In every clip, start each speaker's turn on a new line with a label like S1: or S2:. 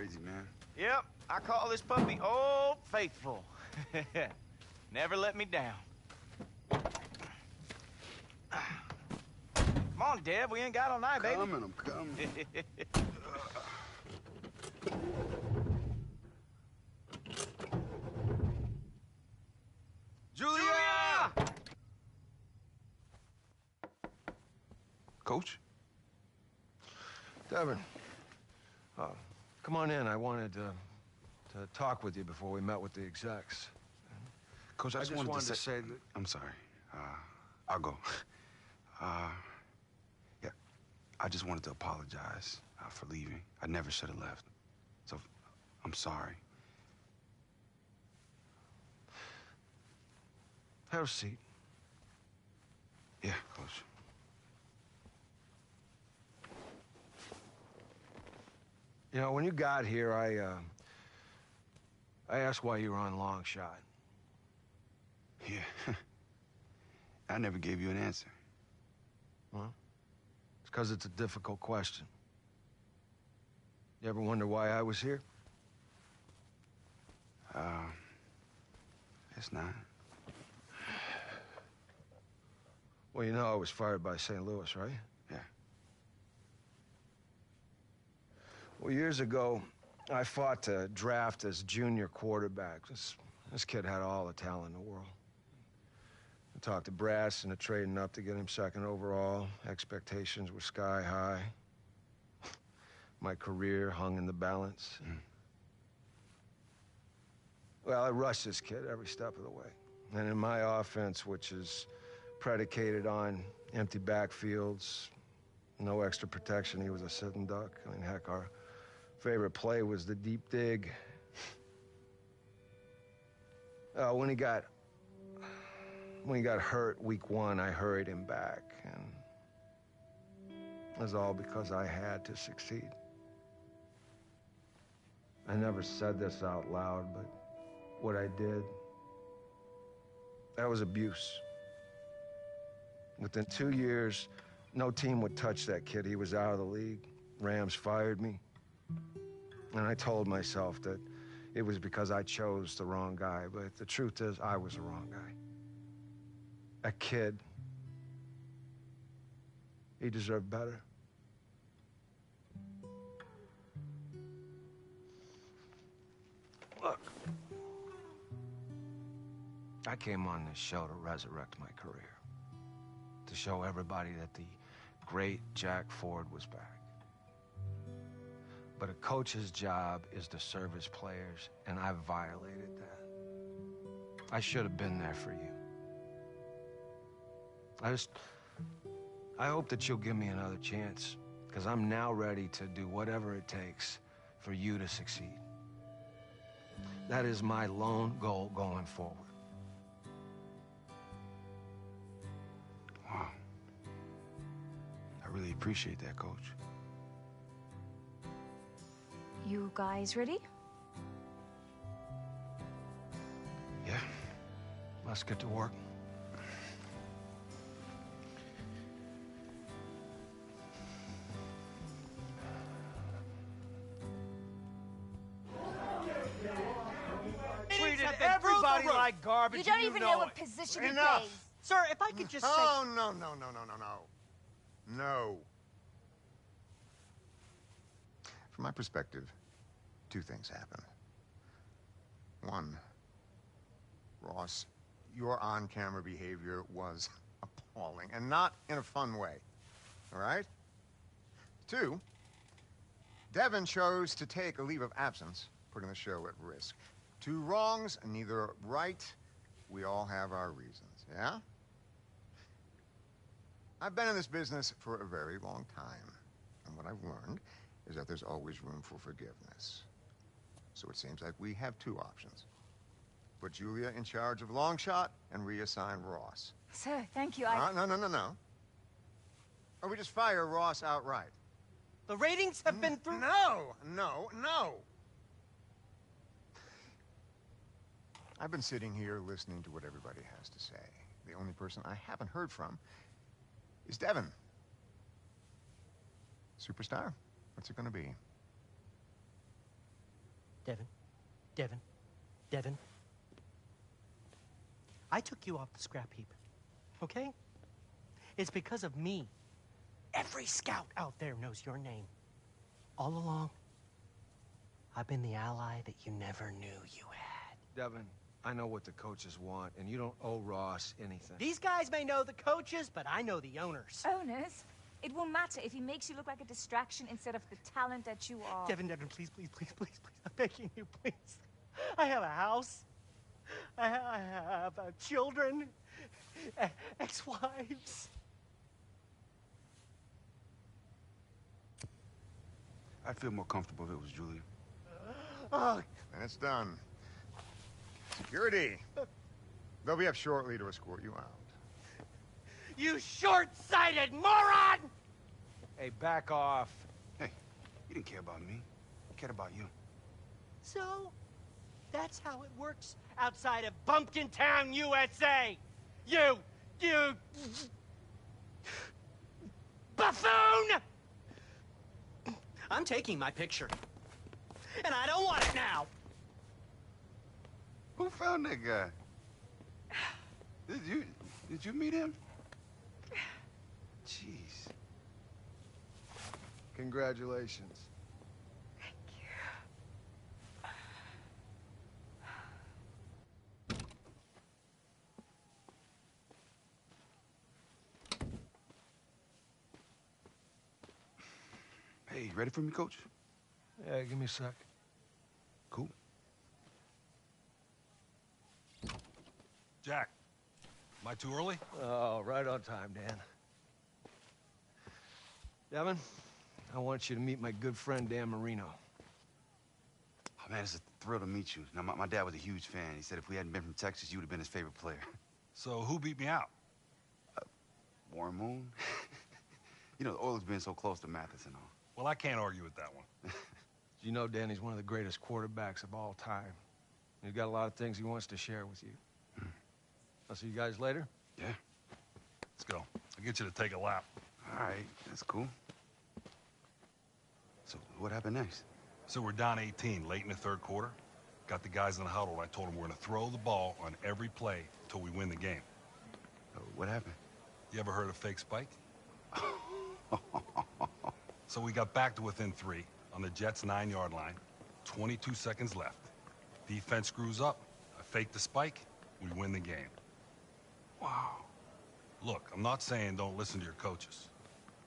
S1: crazy, man.
S2: Yep, I call this puppy Old Faithful. Never let me down. Come on, Deb, we ain't got all night, baby.
S1: I'm coming.
S2: Julia!
S1: Coach?
S3: Devin, come on in. I wanted to talk with you before we met with the execs.
S1: Coach, I just wanted to
S3: say that...
S1: I'm sorry. I'll go. Yeah, I just wanted to apologize for leaving. I never should have left. So, I'm sorry.
S3: Have a seat.
S1: Yeah, Coach.
S3: You know, when you got here, I asked why you were on long shot.
S1: Yeah. I never gave you an answer.
S3: Well, it's because it's a difficult question. You ever wonder why I was here?
S1: It's not.
S3: Well, you know I was fired by St. Louis, right?
S1: Yeah.
S3: Well, years ago, I fought to draft as junior quarterback. This kid had all the talent in the world. I talked to Brass into trading up to get him second overall. Expectations were sky high. My career hung in the balance. Well, I rushed this kid every step of the way. And in my offense, which is predicated on empty backfields, no extra protection, he was a sitting duck. I mean, heck, our favorite play was the deep dig. When he got hurt week 1, I hurried him back, and it was all because I had to succeed. I never said this out loud, but what I did, that was abuse. Within 2 years, no team would touch that kid. He was out of the league. Rams fired me. And I told myself that it was because I chose the wrong guy, but the truth is, I was the wrong guy. That kid, he deserved better. Look, I came on this show to resurrect my career, to show everybody that the great Jack Ford was back. But a coach's job is to serve his players, and I violated that. I should have been there for you. I hope that you'll give me another chance, because I'm now ready to do whatever it takes for you to succeed. That is my lone goal going forward.
S1: Wow. I really appreciate that, Coach.
S4: You guys ready?
S1: Yeah.
S3: Let's get to work.
S2: Treated everybody like garbage.
S4: You don't even know what position he plays.
S5: Sir, if I could just say...
S6: Oh, no. No. From my perspective, 2 things happened. 1, Ross, your on-camera behavior was appalling, and not in a fun way, all right? 2, Devin chose to take a leave of absence, putting the show at risk. 2 wrongs, neither right. We all have our reasons, yeah? I've been in this business for a very long time, and what I've learned is that there's always room for forgiveness. So it seems like we have 2 options. Put Julia in charge of long shot and reassign Ross.
S4: Sir, thank you.
S6: No. Or we just fire Ross outright.
S5: The ratings have been through...
S6: No. I've been sitting here listening to what everybody has to say. The only person I haven't heard from is Devin. Superstar? What's it gonna be?
S5: Devin. I took you off the scrap heap, okay? It's because of me. Every scout out there knows your name. All along, I've been the ally that you never knew you had.
S3: Devin, I know what the coaches want, and you don't owe Ross anything.
S5: These guys may know the coaches, but I know the owners.
S4: Owners? It won't matter if he makes you look like a distraction instead of the talent that you are.
S5: Devin, please. I'm begging you, please. I have a house. I have children, ex-wives.
S1: I'd feel more comfortable if it was Julia.
S5: Oh,
S6: And it's done. Security. They'll be up shortly to escort you out.
S5: you short-sighted moron!
S3: Hey, back off.
S1: Hey, he didn't care about me. He cared about you.
S5: So, that's how it works outside of Bumpkin Town, USA. You buffoon! I'm taking my picture. And I don't want it now.
S1: Who found that guy? Did you meet him? Jeez.
S3: Congratulations.
S1: Hey, you ready for me, Coach?
S3: Yeah, give me a sec.
S1: Cool.
S7: Jack, am I too early?
S3: Oh, right on time, Dan. Devin, I want you to meet my good friend, Dan Marino.
S1: Oh, man, it's a thrill to meet you. Now, my dad was a huge fan. He said if we hadn't been from Texas, you would have been his favorite player.
S7: So who beat me out?
S1: Warren Moon? You know, the Oilers being so close to Mathis and all.
S7: Well, I can't argue with that one.
S3: You know, Danny's one of the greatest quarterbacks of all time. He's got a lot of things he wants to share with you. I'll see you guys later.
S1: Yeah.
S7: Let's go. I'll get you to take a lap.
S1: All right, that's cool. So what happened next?
S7: So we're down 18 late in the third quarter. Got the guys in the huddle. I told them we're going to throw the ball on every play until we win the game.
S1: What happened?
S7: You ever heard of fake spike? So we got back to within 3 on the Jets' 9-yard line. 22 seconds left. Defense screws up. I fake the spike. We win the game.
S1: Wow.
S7: Look, I'm not saying don't listen to your coaches.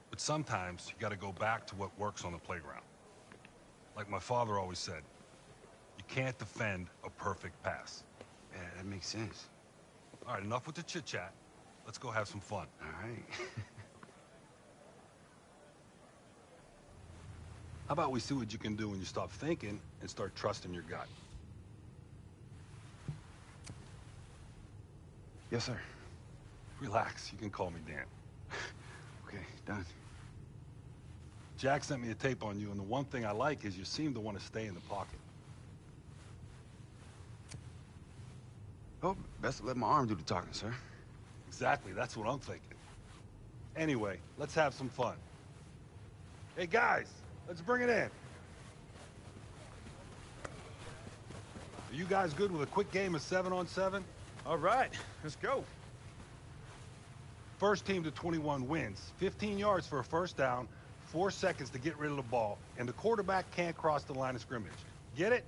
S7: But sometimes you got to go back to what works on the playground. Like my father always said, you can't defend a perfect pass.
S1: Yeah, that makes sense.
S7: All right, enough with the chit-chat. Let's go have some fun.
S1: All right.
S7: How about we see what you can do when you stop thinking and start trusting your gut?
S1: Yes, sir.
S7: Relax, you can call me Dan.
S1: Okay, done.
S7: Jack sent me a tape on you, and the one thing I like is you seem to want to stay in the pocket.
S1: Oh, best to let my arm do the talking, sir.
S7: Exactly, that's what I'm thinking. Anyway, let's have some fun. Hey, guys, let's bring it in. Are you guys good with a quick game of 7-on-7?
S8: All right, let's go.
S7: First team to 21 wins. 15 yards for a first down, 4 seconds to get rid of the ball, and the quarterback can't cross the line of scrimmage. Get it?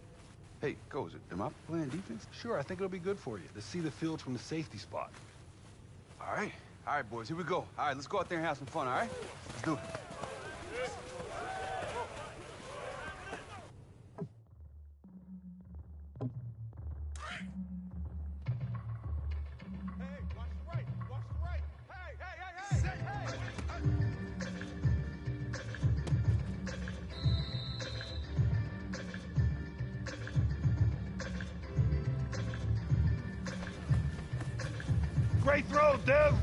S1: Hey, Coach, am I playing defense?
S7: Sure, I think it'll be good for you to see the field from the safety spot.
S1: All right. All right, boys, here we go. All right, let's go out there and have some fun, all right? Let's do it.
S7: Great throw, Dev!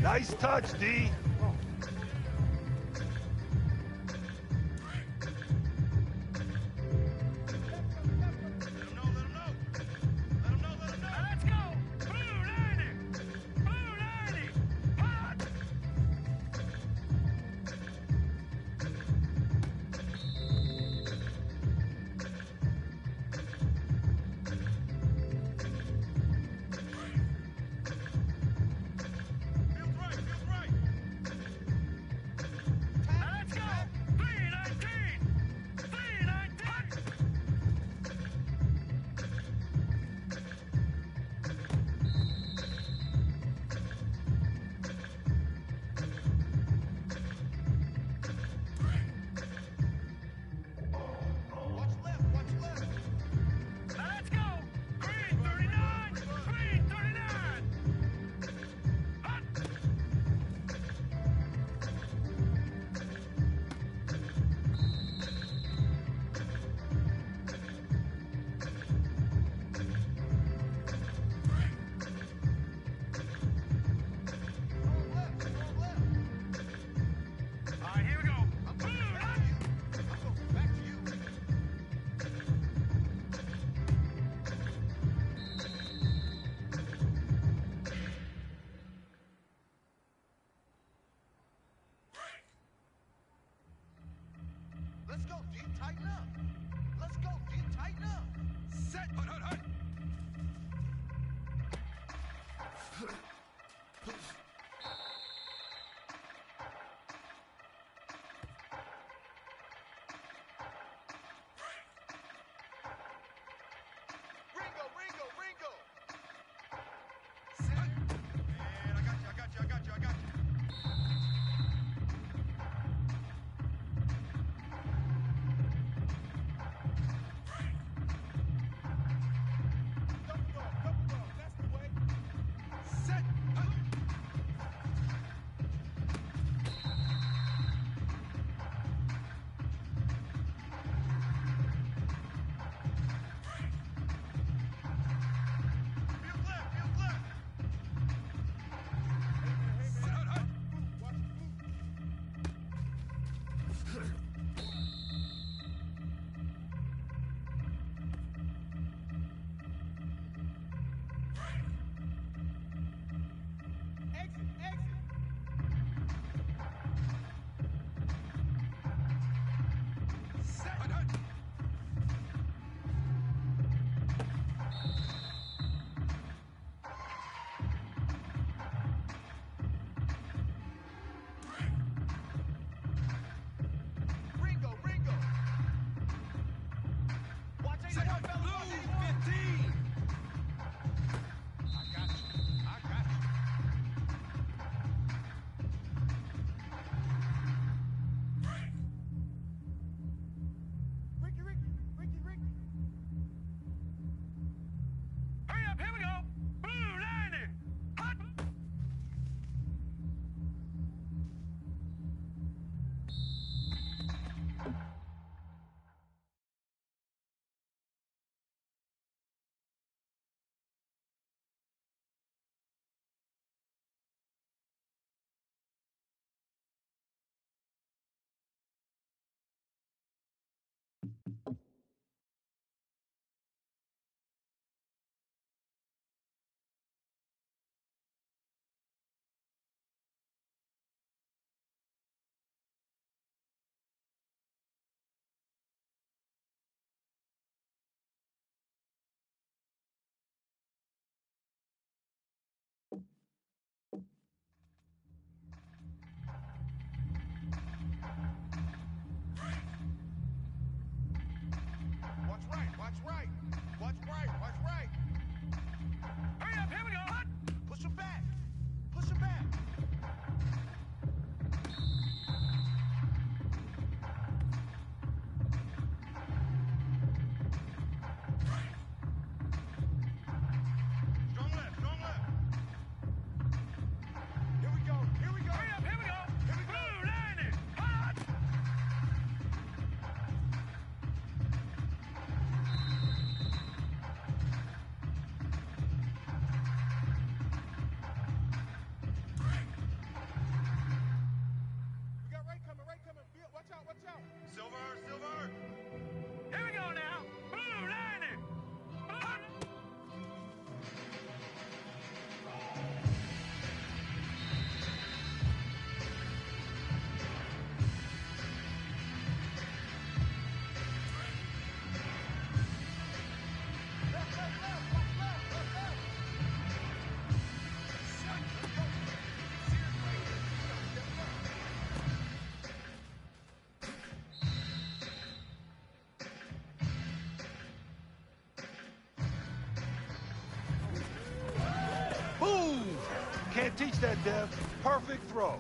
S1: Nice touch, D.
S9: Let's go, D. Tighten up. Let's go, D. Tighten up. Set. Hut. Ringo. Set. Man, I got you.
S7: teach that, Dev. Perfect throw.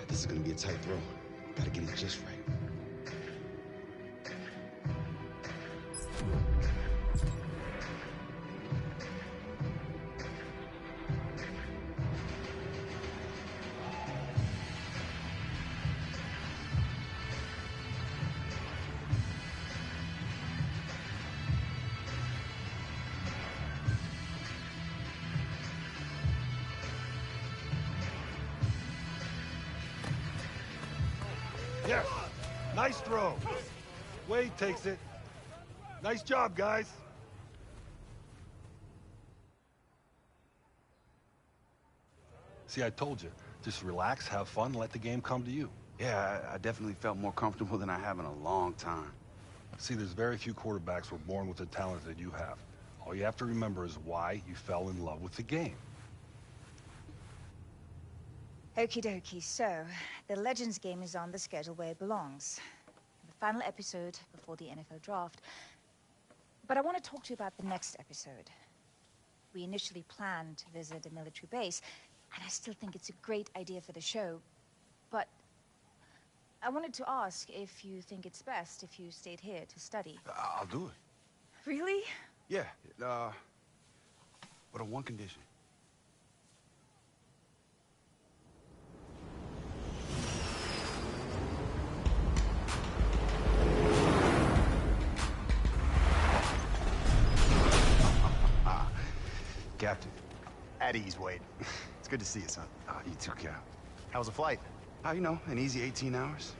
S1: This is gonna be a tight throw. Gotta get it just right.
S7: Yes. Nice throw. Wade takes it. Nice job, guys. See, I told you. Just relax, have fun, let the game come to you.
S1: Yeah, I definitely felt more comfortable than I have in a long time.
S7: See, there's very few quarterbacks who are born with the talent that you have. All you have to remember is why you fell in love with the game.
S4: Okie dokie, so the Legends game is on the schedule where it belongs. The final episode before the NFL draft. But I want to talk to you about the next episode. We initially planned to visit a military base, and I still think it's a great idea for the show. But I wanted to ask if you think it's best if you stayed here to study.
S1: I'll do it.
S4: Really?
S1: Yeah, but on one condition. Captain.
S6: At ease, Wade. It's good to see you, son.
S1: You too, Cap.
S6: How was the flight?
S1: You know, an easy 18 hours.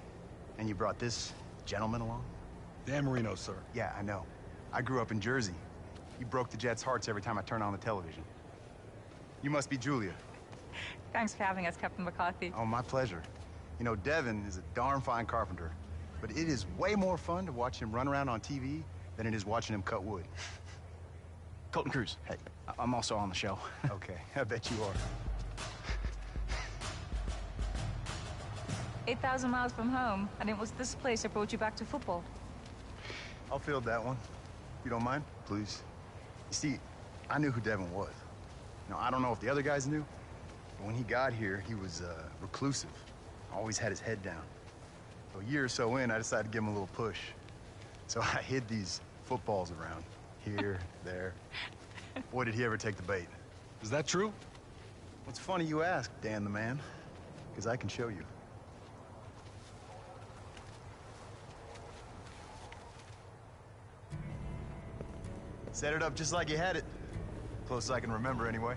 S6: And you brought this gentleman along?
S7: Dan Marino, sir.
S6: Yeah, I know. I grew up in Jersey. You broke the Jets' hearts every time I turned on the television. You must be Julia.
S4: Thanks for having us, Captain McCarthy.
S6: Oh, my pleasure. You know, Devin is a darn fine carpenter, but it is way more fun to watch him run around on TV than it is watching him cut wood.
S2: Colton Cruz.
S6: Hey.
S2: I'm also on the show.
S6: Okay, I bet you are.
S4: 8,000 miles from home, and it was this place that brought you back to football.
S6: I'll field that one. You don't mind?
S1: Please.
S6: You see, I knew who Devin was. Now, I don't know if the other guys knew, but when he got here, he was reclusive. Always had his head down. So a year or so in, I decided to give him a little push. So I hid these footballs around, here, there. Boy, did he ever take the bait.
S7: Is that true?
S6: What's funny you ask, Dan the man, because I can show you. Set it up just like you had it. Close as I can remember, anyway.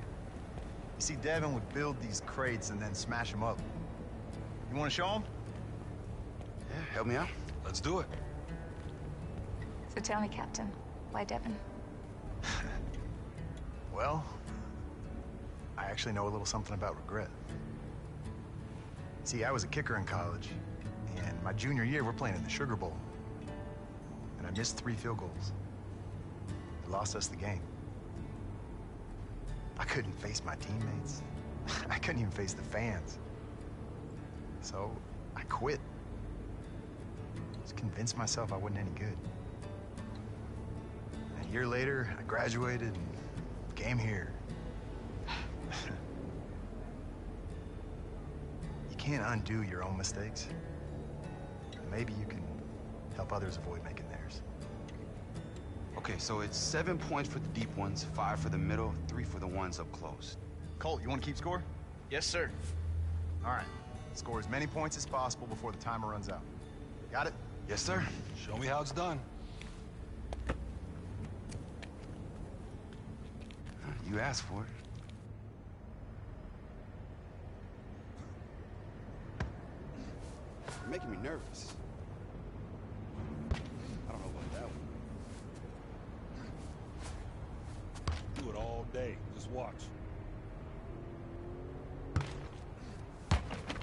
S6: You see, Devin would build these crates and then smash them up. You want to show him?
S1: Yeah, help me out.
S7: Let's do it.
S4: So tell me, Captain, why Devin?
S6: Well, I actually know a little something about regret. See, I was a kicker in college, and my junior year, we're playing in the Sugar Bowl. And I missed 3 field goals. It lost us the game. I couldn't face my teammates. I couldn't even face the fans. So, I quit. Just convinced myself I wasn't any good.
S10: A year later, I graduated and came here. You can't undo your own mistakes. Maybe you can help others avoid making theirs.
S1: Okay, so it's 7 points for the deep ones, 5 for the middle, 3 for the ones up close.
S10: Colt, you want to keep score?
S8: Yes, sir.
S10: All right. Score as many points as possible before the timer runs out. Got it?
S1: Yes, sir.
S7: Show me how it's done.
S1: You asked for it. You're making me nervous. I don't know about that one.
S7: Do it all day. Just watch.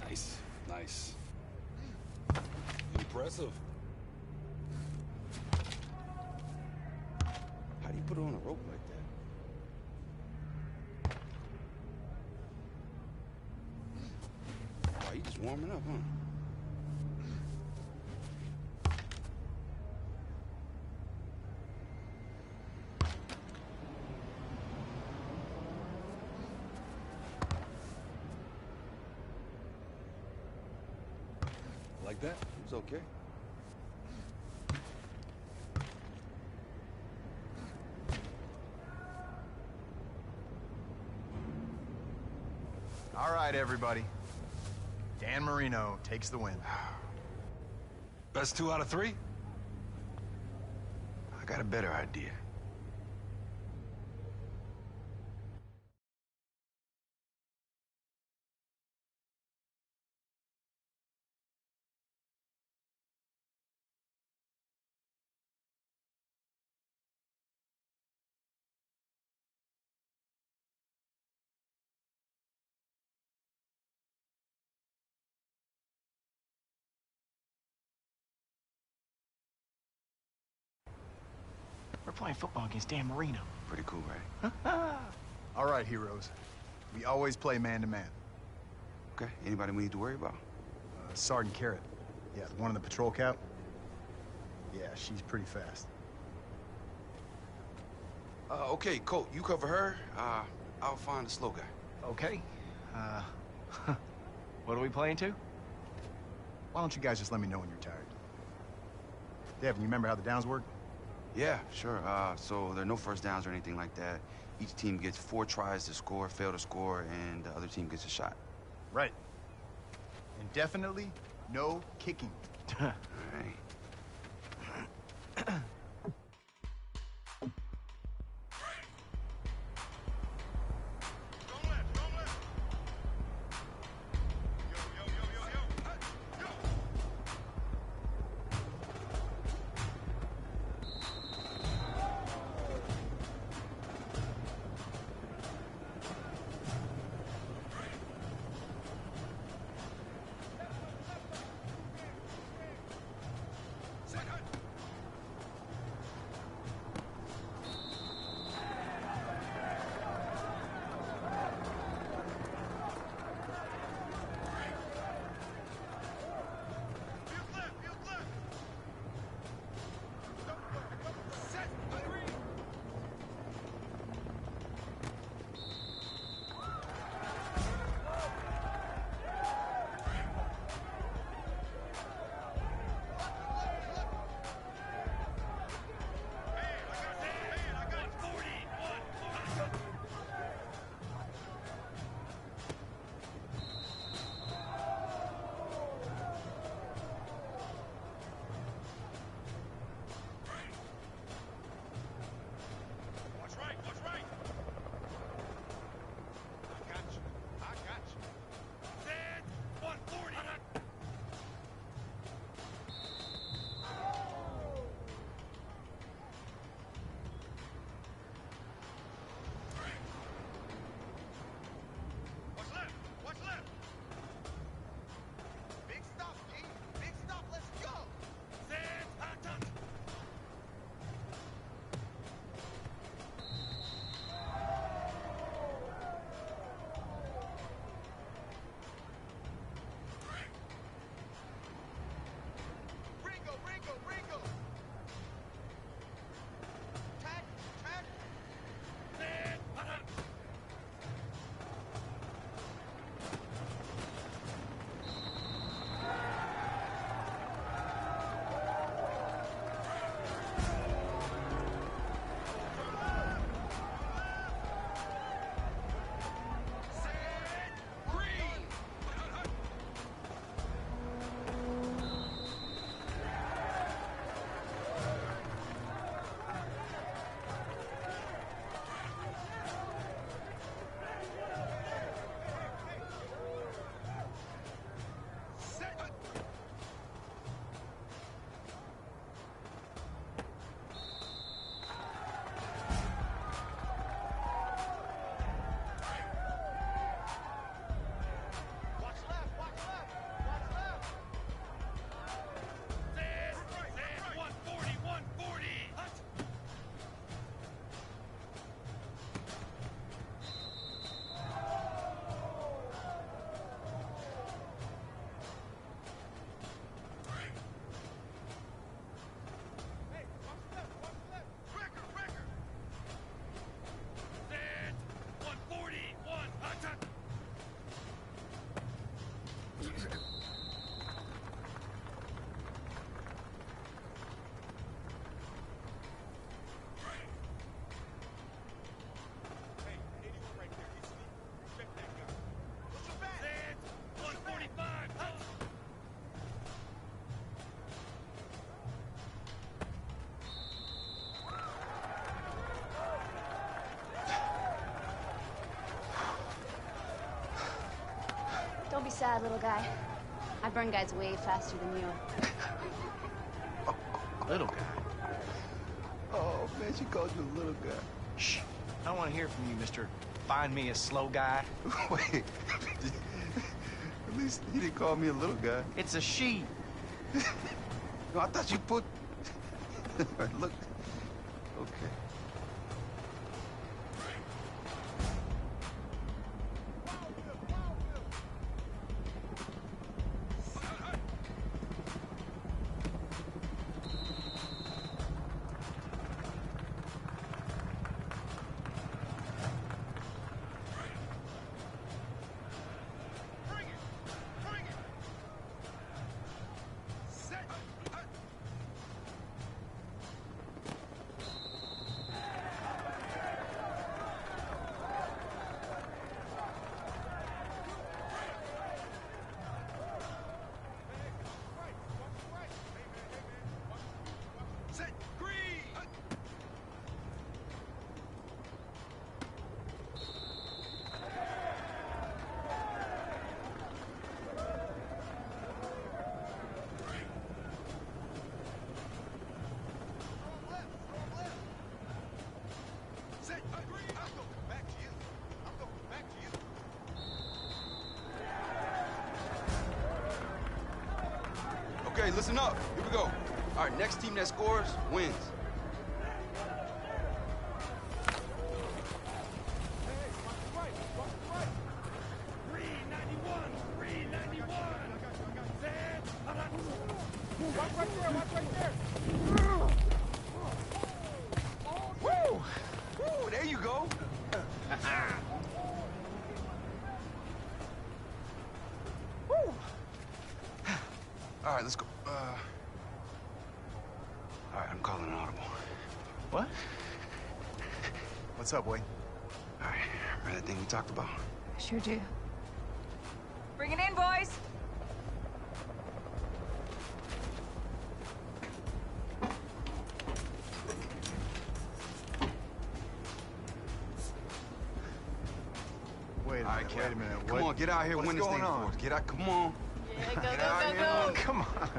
S7: Nice. Nice. Impressive.
S1: How do you put it on a rope like that? Wow, you just warming up, huh?
S7: Like that?
S1: It was okay.
S10: All right, everybody. Dan Marino takes the win.
S7: Best 2 out of 3?
S1: I got a better idea.
S2: We're playing football against Dan Marino.
S1: Pretty cool, right?
S10: All right, heroes. We always play man-to-man.
S1: Okay, anybody we need to worry about?
S10: Sergeant Carrot. Yeah, the one in the patrol cap. Yeah, she's pretty fast.
S1: Okay, Colt, you cover her. I'll find the slow guy.
S2: Okay. What are we playing to?
S10: Why don't you guys just let me know when you're tired? Devin, you remember how the downs work?
S1: Yeah, sure. So there are no first downs or anything like that. Each team gets 4 tries to score, fail to score, and the other team gets a shot.
S10: Right. And definitely no kicking.
S1: All right.
S11: be sad, little guy. I burn guys way faster than you.
S2: Little guy.
S1: Oh, man, she called you a little guy.
S2: Shh. I don't want to hear from you, Mr. Find me a slow guy.
S1: Wait. At least he didn't call me a little guy.
S2: It's a she.
S1: No, I thought you put... Look. Okay. Okay, listen up. Here we go. All right, next team that scores wins. Woo! Woo! There you go. Woo! All right, let's go. All right, I'm calling an audible.
S2: What?
S10: What's up, Wade?
S1: All right, remember that thing we talked about?
S4: I sure do. Bring it in, boys.
S10: Wait a
S1: All right,
S10: minute,
S1: Cap.
S10: wait a minute.
S1: Come on, get out here,
S10: what's
S1: win this
S10: going
S1: thing
S10: on?
S1: for us. Get out, come on.
S11: Yeah, go,
S1: Get out
S11: go,
S1: here.
S11: go, go.
S10: Come on.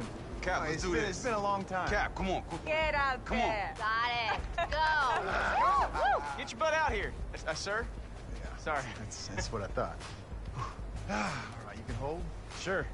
S1: Cap, let's do this.
S10: It's been a long time.
S1: Cap, come on.
S4: Get out
S1: Come
S4: there.
S11: Got it. Go.
S2: Get your butt out here, sir.
S10: Yeah,
S2: Sorry.
S10: That's what I thought. All right, you can hold?
S2: Sure.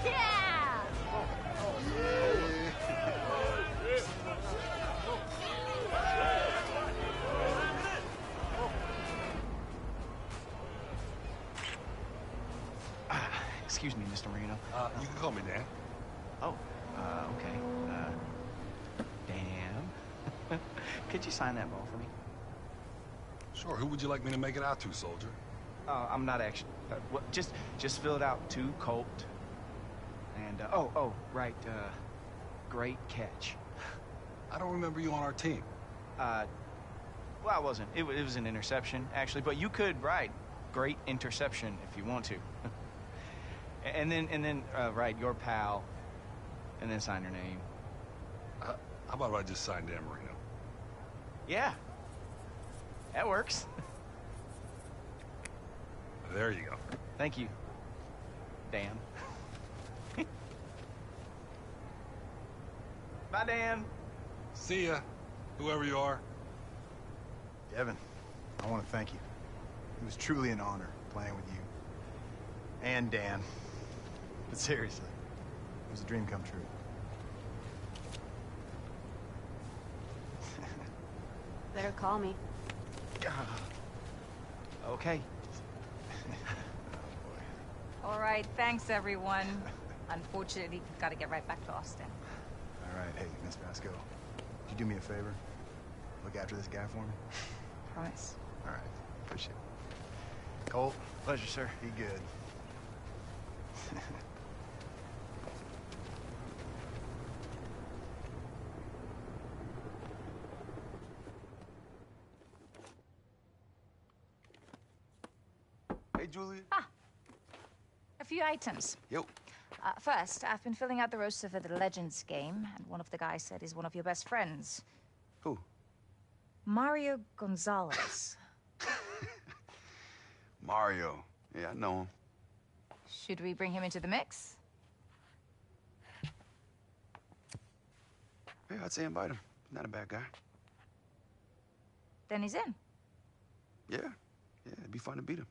S11: Yeah.
S2: Excuse me, Mr. Marino.
S7: You can call me Dan.
S2: Oh, okay. Dan. Could you sign that ball for me?
S7: Sure, who would you like me to make it out to, soldier?
S2: I'm not actually. Just fill it out to Colt. And right. Great catch.
S7: I don't remember you on our team.
S2: Well, I wasn't. It was an interception, actually. But you could write great interception if you want to. and then write your pal, and then sign your name.
S7: How about if I just signed Dan Marino?
S2: Yeah. That works.
S7: There you go.
S2: Thank you, Dan. Bye, Dan.
S7: See ya, whoever you are.
S10: Devin, I want to thank you. It was truly an honor playing with you. And Dan. But seriously, it was a dream come true.
S11: Better call me.
S2: Okay.
S4: All right, thanks, everyone. Unfortunately, we've got to get right back to Austin.
S10: All right, hey, Miss Vasco, could you do me a favor? Look after this guy for me?
S4: Promise.
S10: All right, appreciate it. Colt,
S2: Pleasure, sir.
S10: be good.
S1: Hey, Julia.
S4: Ah, a few items.
S1: Yo.
S4: First, I've been filling out the roster for the Legends game, and one of the guys said he's one of your best friends.
S1: Who?
S4: Mario Gonzalez.
S1: Mario. Yeah, I know him.
S4: Should we bring him into the mix?
S1: Yeah, I'd say invite him. Not a bad guy.
S4: Then he's in.
S1: Yeah. Yeah, it'd be fun to beat him.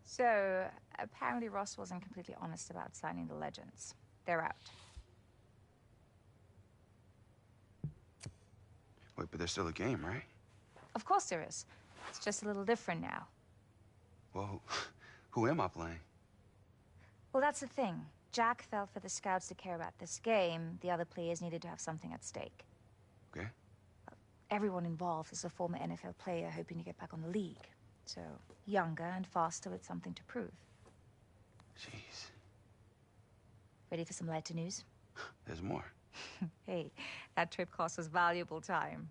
S4: So, apparently Ross wasn't completely honest about signing the Legends. They're out.
S1: Wait, but there's still a game, right?
S4: Of course there is. It's just a little different now.
S1: Well, who am I playing?
S4: Well, that's the thing. Jack felt for the scouts to care about this game. The other players needed to have something at stake.
S1: Okay.
S4: Everyone involved is a former NFL player hoping to get back on the league. So, younger and faster with something to prove.
S1: Jeez.
S4: Ready for some lighter news?
S1: There's more.
S4: Hey, that trip cost us valuable time.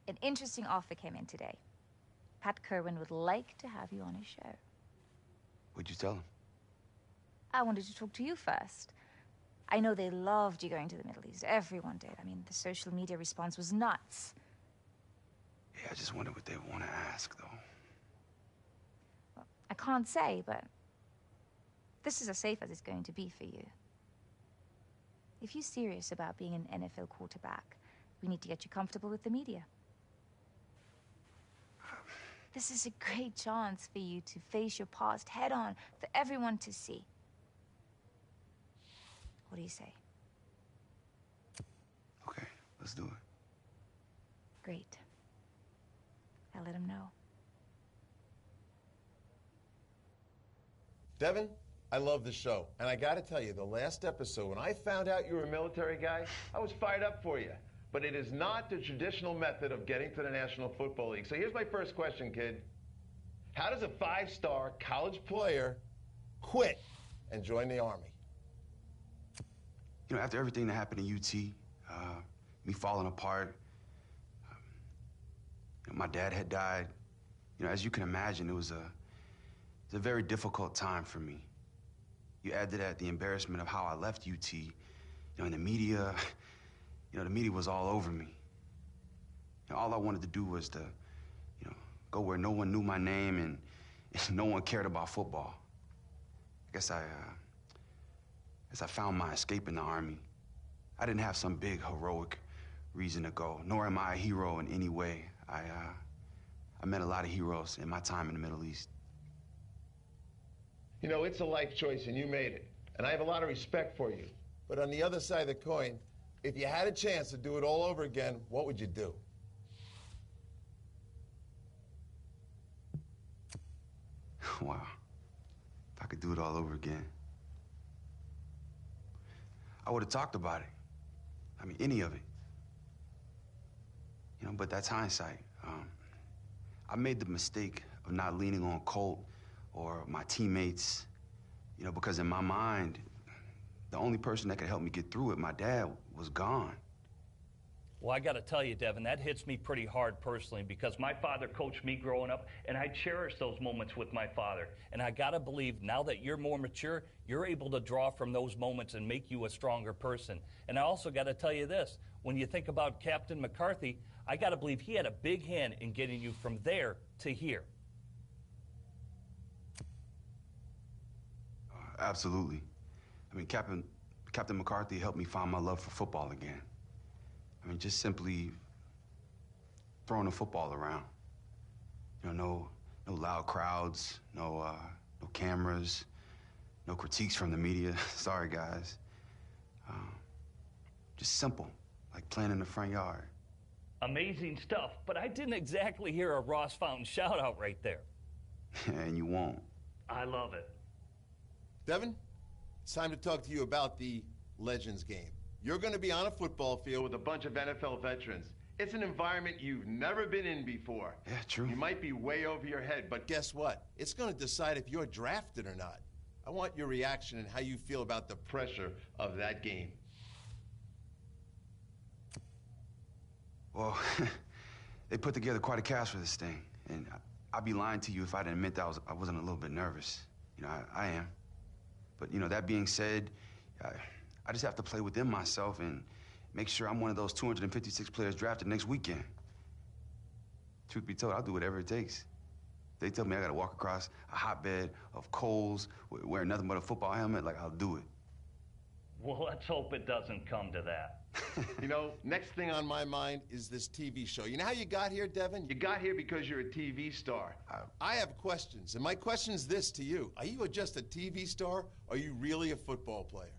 S4: An interesting offer came in today. Pat Kerwin would like to have you on his show.
S1: What'd you tell him?
S4: I wanted to talk to you first. I know they loved you going to the Middle East. Everyone did. I mean, the social media response was nuts.
S1: Yeah, I just wonder what they want to ask, though.
S4: Well, I can't say, but this is as safe as it's going to be for you. If you're serious about being an NFL quarterback, we need to get you comfortable with the media. This is a great chance for you to face your past head on for everyone to see. What do you say?
S1: Okay, let's do it.
S4: Great. I'll let him know.
S12: Devin, I love the show. And I gotta tell you, the last episode, when I found out you were a military guy, I was fired up for you. But it is not the traditional method of getting to the National Football League. So here's my first question, kid. How does a 5-star college player quit and join the Army?
S1: You know, after everything that happened in UT, me falling apart, my dad had died. You know, as you can imagine, it was a very difficult time for me. You add to that the embarrassment of how I left UT. You know, in the media, the media was all over me. You know, all I wanted to do was to, go where no one knew my name and no one cared about football. I guess I found my escape in the Army. I didn't have some big heroic reason to go, nor am I a hero in any way. I met a lot of heroes in my time in the Middle East.
S12: You know, it's a life choice and you made it. And I have a lot of respect for you. But on the other side of the coin, if you had a chance to do it all over again, what would you do?
S1: Wow. If I could do it all over again, I would have talked about it. I mean, any of it. But that's hindsight. I made the mistake of not leaning on Colt or my teammates, because in my mind, the only person that could help me get through it, my dad, was gone.
S13: Well, I got to tell you, Devin, that hits me pretty hard personally because my father coached me growing up, and I cherish those moments with my father. And I got to believe now that you're more mature, you're able to draw from those moments and make you a stronger person. And I also got to tell you this, when you think about Captain McCarthy, I got to believe he had a big hand in getting you from there to here.
S1: Absolutely. I mean, Captain McCarthy helped me find my love for football again. I mean, just simply throwing a football around. No loud crowds, no cameras, no critiques from the media. Sorry, guys. Just simple, like playing in the front yard.
S13: Amazing stuff, but I didn't exactly hear a Ross Fountain shout-out right there.
S1: And you won't.
S13: I love it.
S12: Devin, it's time to talk to you about the Legends game. You're going to be on a football field with a bunch of NFL veterans. It's an environment you've never been in before.
S1: Yeah, true.
S12: You might be way over your head, but guess what? It's going to decide if you're drafted or not. I want your reaction and how you feel about the pressure of that game.
S1: Well, they put together quite a cast for this thing, and I'd be lying to you if I didn't admit that I wasn't a little bit nervous. You know, I am. But, you know, that being said, I just have to play within myself and make sure I'm one of those 256 players drafted next weekend. Truth be told, I'll do whatever it takes. They tell me I gotta walk across a hotbed of coals, wearing nothing but a football helmet, like, I'll do it.
S13: Well, let's hope it doesn't come to that.
S12: You know, next thing on my mind is this TV show. You know how you got here, Devin? You got here because you're a TV star. I have questions, and my question's this to you. Are you just a TV star, or are you really a football player?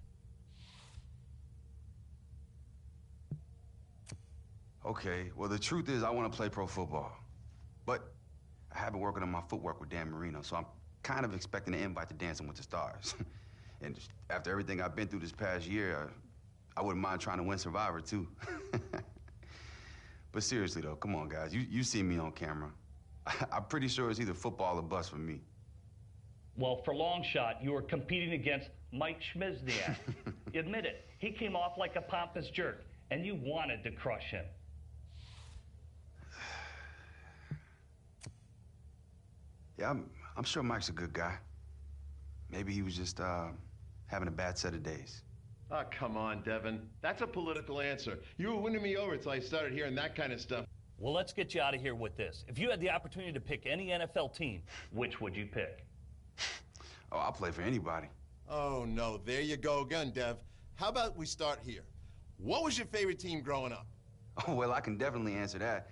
S1: Okay, well, the truth is I want to play pro football. But I have been working on my footwork with Dan Marino, so I'm kind of expecting an invite to Dancing with the Stars. And just after everything I've been through this past year, I wouldn't mind trying to win Survivor, too. But seriously, though, come on, guys. You see me on camera. I'm pretty sure it's either football or bust for me.
S13: Well, for long shot, you were competing against Mike Schmizniak. Admit it. He came off like a pompous jerk, and you wanted to crush him.
S1: Yeah, I'm sure Mike's a good guy. Maybe he was just having a bad set of days.
S12: Oh, come on, Devin. That's a political answer. You were winning me over until I started hearing that kind of stuff.
S13: Well, let's get you out of here with this. If you had the opportunity to pick any NFL team, which would you pick?
S1: Oh, I'll play for anybody.
S12: Oh, no. There you go again, Dev. How about we start here? What was your favorite team growing up?
S1: Oh, well, I can definitely answer that.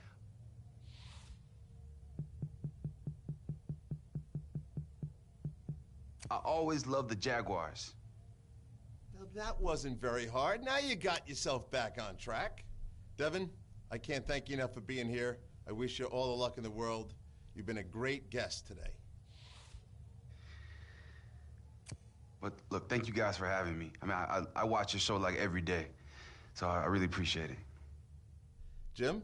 S1: I always loved the Jaguars.
S12: Now, that wasn't very hard. Now you got yourself back on track. Devin, I can't thank you enough for being here. I wish you all the luck in the world. You've been a great guest today.
S1: But look, thank you guys for having me. I mean, I watch your show like every day, so I really appreciate it.
S12: Jim,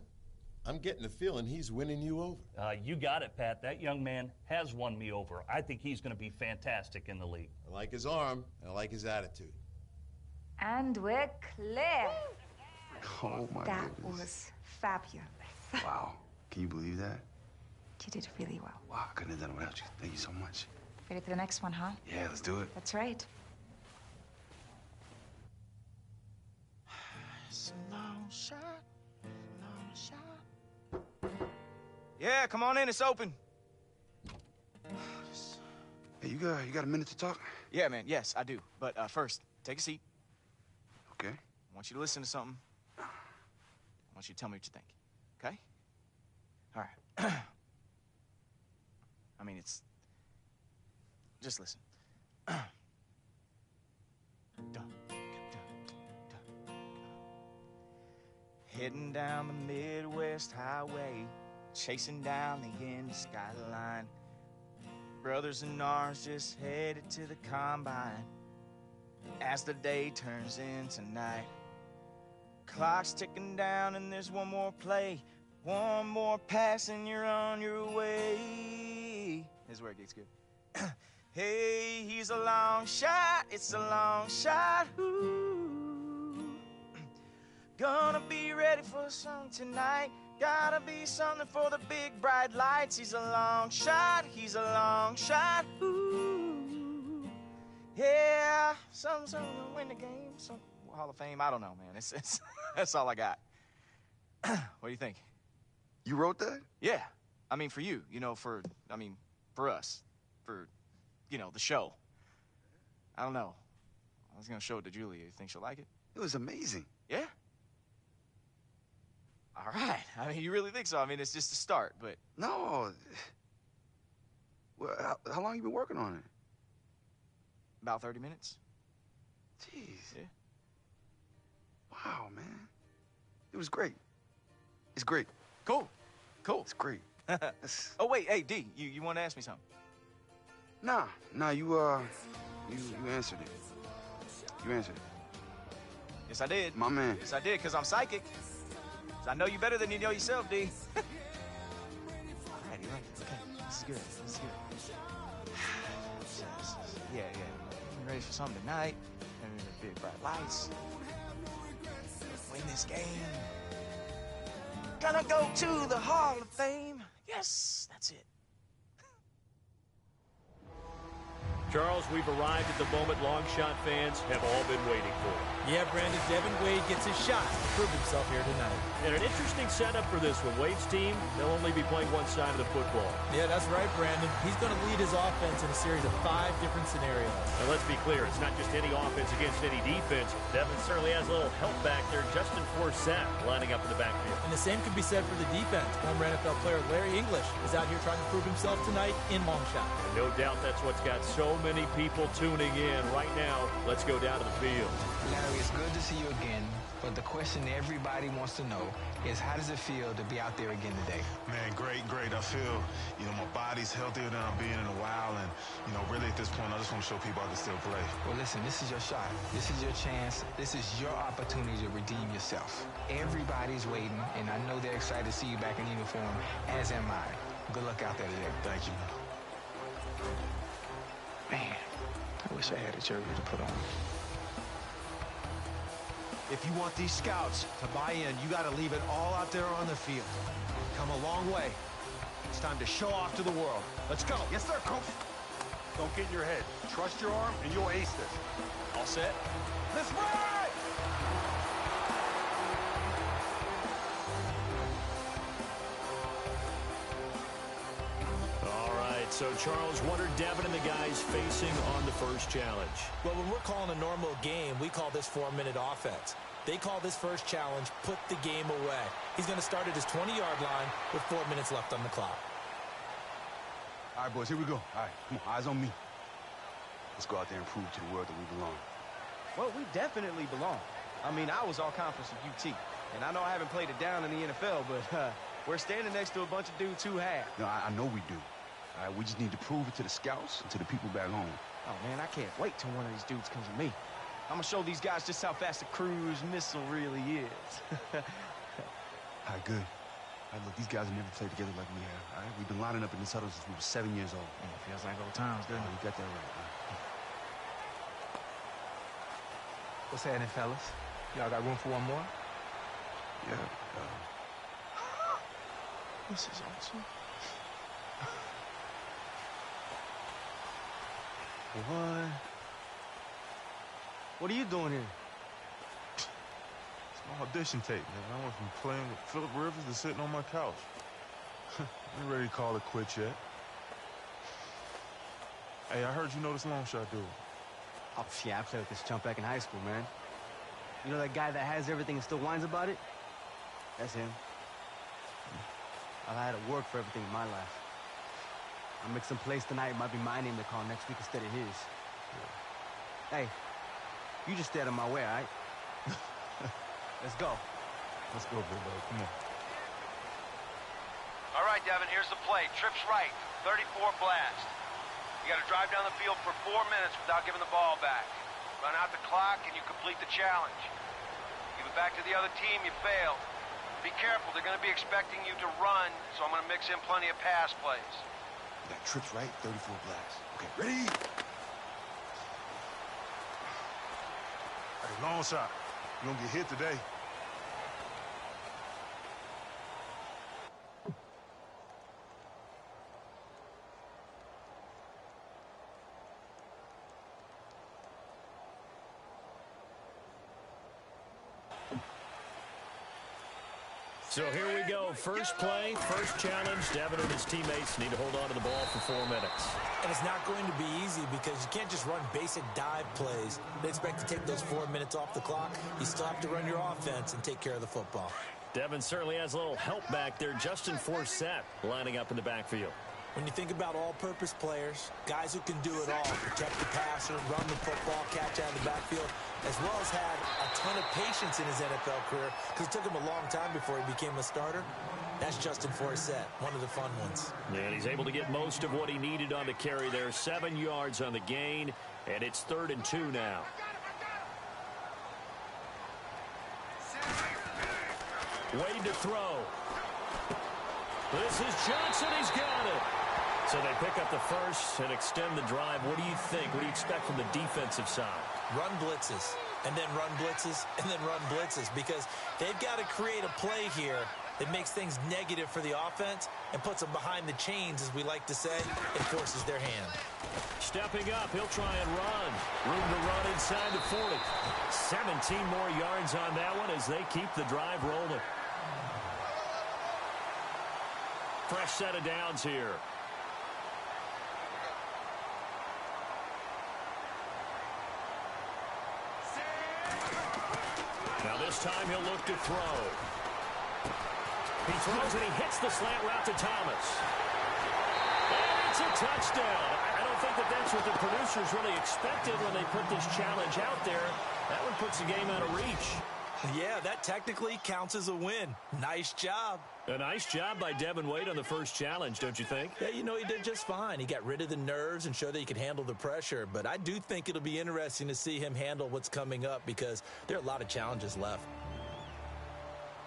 S12: I'm getting the feeling he's winning you over.
S13: You got it, Pat. That young man has won me over. I think he's going to be fantastic in the league.
S12: I like his arm, and I like his attitude.
S4: And we're clear.
S1: Oh, my
S4: That
S1: goodness.
S4: was fabulous.
S1: Wow. Can you believe that?
S4: You did really well.
S1: Wow, I couldn't have done it without you. Thank you so much.
S4: Ready for the next one, huh?
S1: Yeah, let's do it.
S4: That's right.
S2: It's a long shot, long shot. Yeah, come on in, it's open.
S1: Hey, you got a minute to talk?
S2: Yeah, man, yes, I do. But first, take a seat.
S1: Okay.
S2: I want you to listen to something. I want you to tell me what you think, okay? All right. I mean, it's... Just listen. Dun, dun, dun. Heading down the Midwest Highway, chasing down the end skyline. Brothers in arms just headed to the combine. As the day turns into night, clock's ticking down and there's one more play. One more pass and you're on your way. Here's where it gets good. Hey, he's a long shot, it's a long shot. Ooh. Gonna be ready for something tonight. Gotta be something for the big bright lights. He's a long shot, he's a long shot. Ooh. Yeah, something to win the game. Some Hall of Fame. I don't know, man. It's that's all I got. What do you think?
S1: You wrote that?
S2: Yeah. I mean, for you, you know, for us, for, you know, the show. I don't know. I was gonna show it to Julia. You think she'll like it?
S1: It was amazing.
S2: Yeah? All right. I mean, you really think so? I mean, it's just a start, but...
S1: No. Well, how long you been working on it?
S2: About 30 minutes.
S1: Jeez.
S2: Yeah.
S1: Wow, man. It was great. It's great.
S2: Cool. Cool.
S1: It's great.
S2: Oh, wait. Hey, D, you want to ask me something?
S1: Nah, you answered it. You answered it.
S2: Yes, I did.
S1: My man.
S2: Yes, I did, because I'm psychic. So I know you better than you know yourself, D. All right. Okay, this is good. This is good. Yeah. I'm ready for something tonight. Big bright lights. Win this game. Gonna go to the Hall of Fame. Yes, that's it.
S14: Charles, we've arrived at the moment long shot fans have all been waiting for.
S15: Yeah, Brandon, Devin Wade gets his shot to prove himself here tonight.
S14: And an interesting setup for this one. Wade's team, they'll only be playing one side of the football.
S15: Yeah, that's right, Brandon. He's going to lead his offense in a series of 5 different scenarios.
S14: And let's be clear, it's not just any offense against any defense. Devin certainly has a little help back there. Justin Forsett lining up in the backfield.
S15: And the same could be said for the defense. Former NFL player Larry English is out here trying to prove himself tonight in long shot.
S14: And no doubt that's what's got so many people tuning in right now. Let's go down to the field.
S16: Larry, it's good to see you again, but the question everybody wants to know is how does it feel to be out there again today?
S17: Man, great. I feel, my body's healthier than I've been in a while, and, really at this point, I just want to show people I can still play.
S16: Well, listen, this is your shot. This is your chance. This is your opportunity to redeem yourself. Everybody's waiting, and I know they're excited to see you back in uniform, as am I. Good luck out there today.
S17: Thank you.
S16: Man, I wish I had a jersey to put on.
S18: If you want these scouts to buy in, you got to leave it all out there on the field. Come a long way. It's time to show off to the world. Let's go.
S7: Yes, sir, Coach. Don't get in your head. Trust your arm, and you'll ace this.
S18: All set? Let's ride!
S14: So, Charles, what are Devin and the guys facing on the first challenge?
S15: Well, when we're calling a normal game, we call this 4-minute offense. They call this first challenge, put the game away. He's going to start at his 20-yard line with 4 minutes left on the clock.
S1: All right, boys, here we go. All right, come on, eyes on me. Let's go out there and prove to the world that we belong.
S2: Well, we definitely belong. I mean, I was all-conference at UT, and I know I haven't played it down in the NFL, but we're standing next to a bunch of dudes who have.
S1: No, I know we do. All right, we just need to prove it to the scouts and to the people back home.
S2: Oh, man, I can't wait till one of these dudes comes to me. I'm going to show these guys just how fast a cruise missile really is.
S1: All right, good. All right, look, these guys have never played together like we have, all right? We've been lining up in this huddle since we were 7 years old.
S2: Man, it feels like old times, doesn't it?
S1: You got that right, all right?
S16: What's happening, fellas? Y'all got room for one more?
S1: Yeah.
S16: This is awesome.
S2: What are you doing here?
S17: It's my audition tape, man. I went from playing with Phillip Rivers to sitting on my couch. I ain't ready to call it quits yet. Hey, I heard you know this long shot dude.
S2: Oh, yeah, I played with this chump back in high school, man. You know that guy that has everything and still whines about it? That's him. I've had to work for everything in my life. I'm mixing plays tonight. It might be my name to call next week instead of his. Yeah. Hey, you just stay out of my way, all right? Let's go.
S17: Let's go, big dog. Come on.
S9: All right, Devin, here's the play. Trips right, 34 blast. You got to drive down the field for 4 minutes without giving the ball back. Run out the clock, and you complete the challenge. Give it back to the other team, you failed. Be careful, they're going to be expecting you to run, so I'm going to mix in plenty of pass plays.
S1: You got trips right, 34 blasts. Okay, ready?
S17: Hey, long shot. You don't get hit today.
S14: So here we go. First play, first challenge. Devin and his teammates need to hold on to the ball for 4 minutes.
S15: And it's not going to be easy because you can't just run basic dive plays. They expect to take those 4 minutes off the clock. You still have to run your offense and take care of the football.
S14: Devin certainly has a little help back there. Justin Forsett lining up in the backfield.
S15: When you think about all-purpose players, guys who can do it all, protect the passer, run the football, catch out of the backfield, as well as had a ton of patience in his NFL career because it took him a long time before he became a starter. That's Justin Forsett, one of the fun ones.
S14: And he's able to get most of what he needed on the carry there. 7 yards on the gain, and it's 3rd and 2 now. Wade to throw. This is Johnson. He's got it. So they pick up the first and extend the drive. What do you think? What do you expect from the defensive side?
S15: Run blitzes, and then run blitzes, and then run blitzes, because they've got to create a play here It makes things negative for the offense and puts them behind the chains, as we like to say, and forces their hand.
S14: Stepping up, he'll try and run. Room to run inside the 40. 17 more yards on that one as they keep the drive rolling. Fresh set of downs here. Now this time he'll look to throw. He throws and he hits the slant route to Thomas. And it's a touchdown. I don't think that's what the producers really expected when they put this challenge out there. That one puts the game out of reach.
S15: Yeah, that technically counts as a win. Nice job.
S14: A nice job by Devin Wade on the first challenge, don't you think?
S15: Yeah, you know, he did just fine. He got rid of the nerves and showed that he could handle the pressure. But I do think it'll be interesting to see him handle what's coming up because there are a lot of challenges left.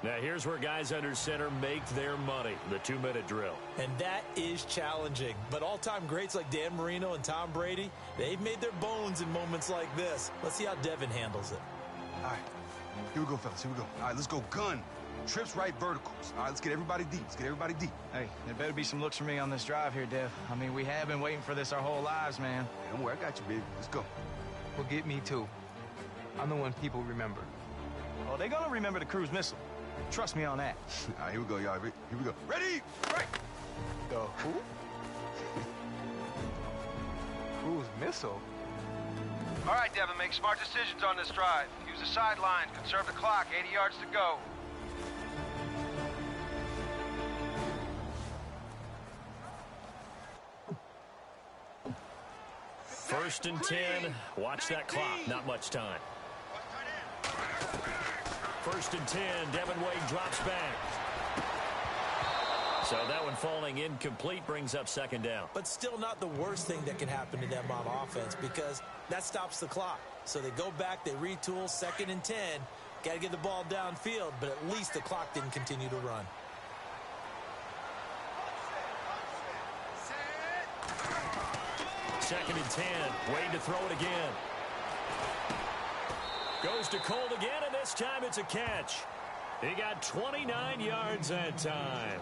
S14: Now here's where guys under center make their money, the 2-minute drill.
S15: And that is challenging. But all-time greats like Dan Marino and Tom Brady, they've made their bones in moments like this. Let's see how Devin handles it.
S1: All right, here we go, fellas, here we go. All right, let's go gun. Trips right verticals. All right, let's get everybody deep. Let's get everybody deep.
S2: Hey, there better be some looks for me on this drive here, Dev. I mean, we have been waiting for this our whole lives, man.
S1: Hey, don't worry, I got you, baby. Let's go.
S16: Well, get me too. I'm the one people remember.
S2: Oh, they're gonna remember the cruise missile. Trust me on that.
S1: All right, here we go, y'all. Here we go. Ready? Right.
S16: Go. Who? Cruise missile?
S9: All right, Devin, make smart decisions on this drive. Use the sideline, conserve the clock, 80 yards to go.
S14: First and 10. Watch that clock. Not much time. First and 10. Devin Wade drops back. So that one falling incomplete brings up second down.
S15: But still not the worst thing that can happen to them on offense because that stops the clock. So they go back, they retool, second and 10. Got to get the ball downfield, but at least the clock didn't continue to run.
S14: Second and 10. Wade to throw it again. Goes to Colt again, and this time it's a catch. He got 29 yards that time.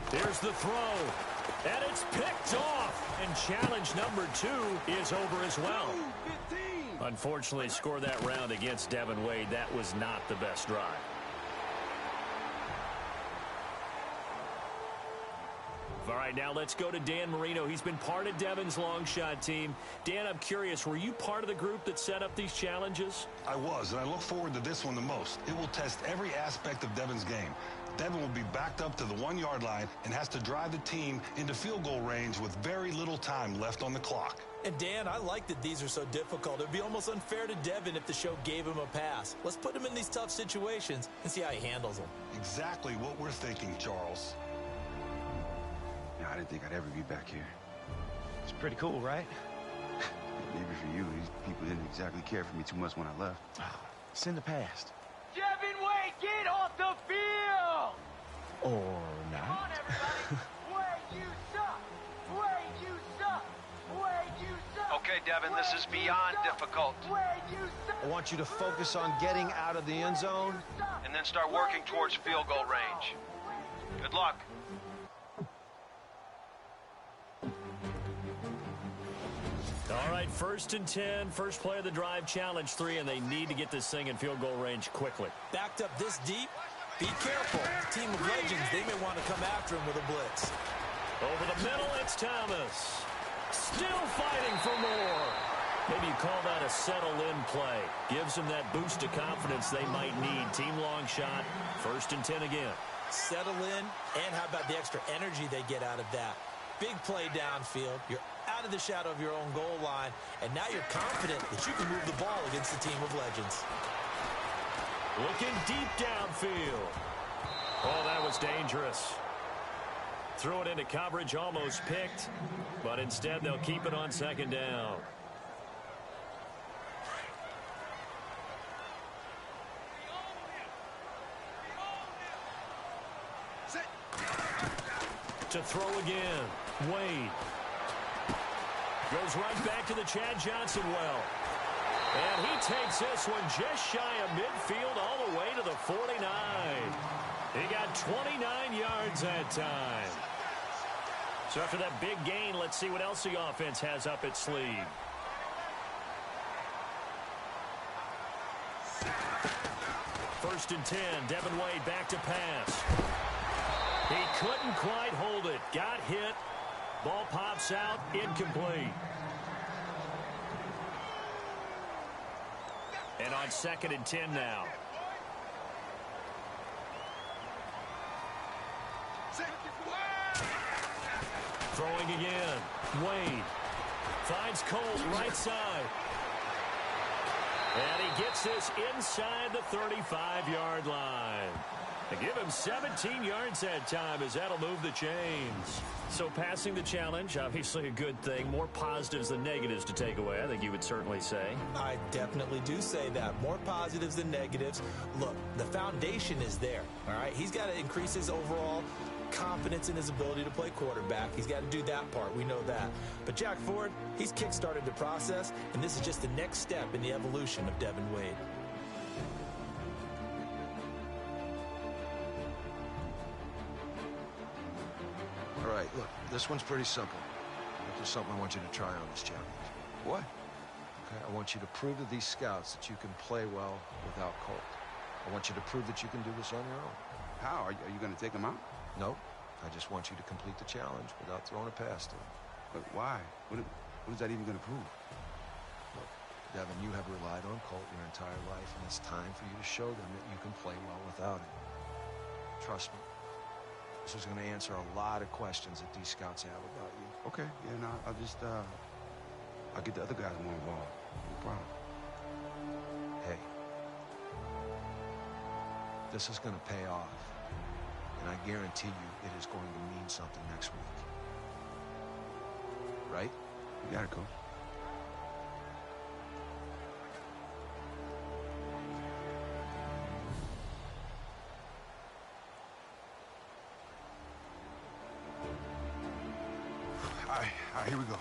S14: Here's the throw, and it's picked off, and challenge number 2 is over as well. Unfortunately, score that round against Devin Wade. That was not the best drive. All right, now let's go to Dan Marino. He's been part of Devin's long shot team. Dan, I'm curious, were you part of the group that set up these challenges?
S7: I was, and I look forward to this one the most. It will test every aspect of Devin's game. Devin will be backed up to the 1-yard line and has to drive the team into field goal range with very little time left on the clock.
S15: And Dan, I like that these are so difficult. It'd be almost unfair to Devin if the show gave him a pass. Let's put him in these tough situations and see how he handles them.
S7: Exactly what we're thinking, Charles.
S1: I didn't think I'd ever be back here.
S2: It's pretty cool, right?
S1: Maybe for you, these people didn't exactly care for me too much when I left.
S2: It's in the past.
S9: Devin Wade, get off the field!
S2: Or not.
S9: Come on, everybody! Wade, you suck! Wade, you suck! Wade, you suck! Okay, Devin, this is beyond difficult. Wade, you suck!
S18: I want you to focus on getting out of the end zone.
S9: And then start working towards field goal range. Good luck.
S14: All right, first and 10, first play of the drive, challenge 3, and they need to get this thing in field goal range quickly.
S15: Backed up this deep, be careful. Team of legends, they may want to come after him with a blitz.
S14: Over the middle, it's Thomas. Still fighting for more. Maybe you call that a settle-in play. Gives them that boost of confidence they might need. Team long shot, first and 10 again.
S15: Settle in, and how about the extra energy they get out of that? Big play downfield. You're out of the shadow of your own goal line, and now you're confident that you can move the ball against the team of legends.
S14: Looking deep downfield. Oh, that was dangerous. Threw it into coverage, almost picked, but instead they'll keep it on second down. To throw again, Wade. Goes right back to the Chad Johnson well. And he takes this one just shy of midfield all the way to the 49. He got 29 yards that time. So after that big gain, let's see what else the offense has up its sleeve. First and 10, Devin Wade back to pass. He couldn't quite hold it. Got hit. Ball pops out. Incomplete. And on second and 10 now. Throwing again. Wade finds Colt right side. And he gets this inside the 35-yard line. They give him 17 yards that time as that'll move the chains. So passing the challenge, obviously a good thing. More positives than negatives to take away, I think you would certainly say.
S15: I definitely do say that. More positives than negatives. Look, the foundation is there, all right? He's got to increase his overall confidence in his ability to play quarterback. He's got to do that part. We know that. But Jack Ford, he's kick-started the process, and this is just the next step in the evolution of Devin Wade.
S3: All right, look, this one's pretty simple. But there's something I want you to try on this challenge.
S1: What?
S3: Okay, I want you to prove to these scouts that you can play well without Colt. I want you to prove that you can do this on your own.
S1: How? Are you going to take him out?
S3: No, I just want you to complete the challenge without throwing a pass to him.
S1: But why? What is that even going to prove?
S3: Look, Devin, you have relied on Colt your entire life, and it's time for you to show them that you can play well without him. Trust me. This is going to answer a lot of questions that these scouts have about you.
S1: Okay, yeah, no, I'll just, I'll get the other guys more involved. No problem.
S3: Hey, this is going to pay off. And I guarantee you it is going to mean something next week. Right?
S1: You got it, Coach. All right, here we go. All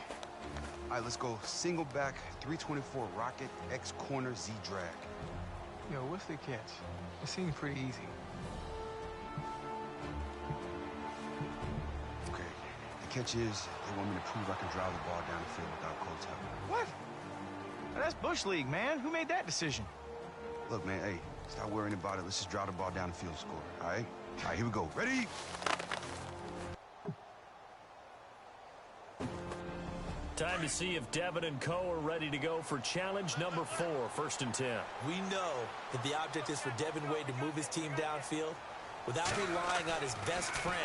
S1: right, let's go single back, 324 rocket, X corner, Z drag.
S16: Yo, what's the catch? It seems pretty easy.
S1: Okay, the catch is they want me to prove I can drive the ball down the field without Colt's help.
S2: What? Now, that's Bush League, man. Who made that decision?
S1: Look, man, hey, stop worrying about it. Let's just drive the ball down the field and score, all right? All right, here we go. Ready?
S14: Time to see if Devin and Co. are ready to go for challenge number 4, first and 10.
S15: We know that the object is for Devin Wade to move his team downfield. Without relying on his best friend,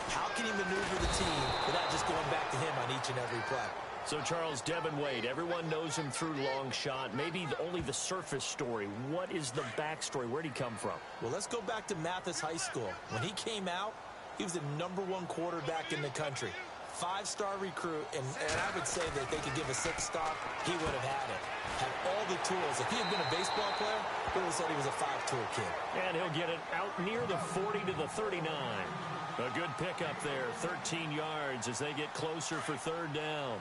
S15: how can he maneuver the team without just going back to him on each and every play?
S14: So, Charles, Devin Wade, everyone knows him through long shot. Maybe only the surface story. What is the backstory? Where'd he come from?
S15: Well, let's go back to Mathis High School. When he came out, he was the #1 quarterback in the country. 5-star recruit, and I would say that they could give a 6-star, he would have had it. Had all the tools. If he had been a baseball player, they would have said he was a 5-tool kid.
S14: And he'll get it out near the 40 to the 39. A good pickup there, 13 yards as they get closer for third down.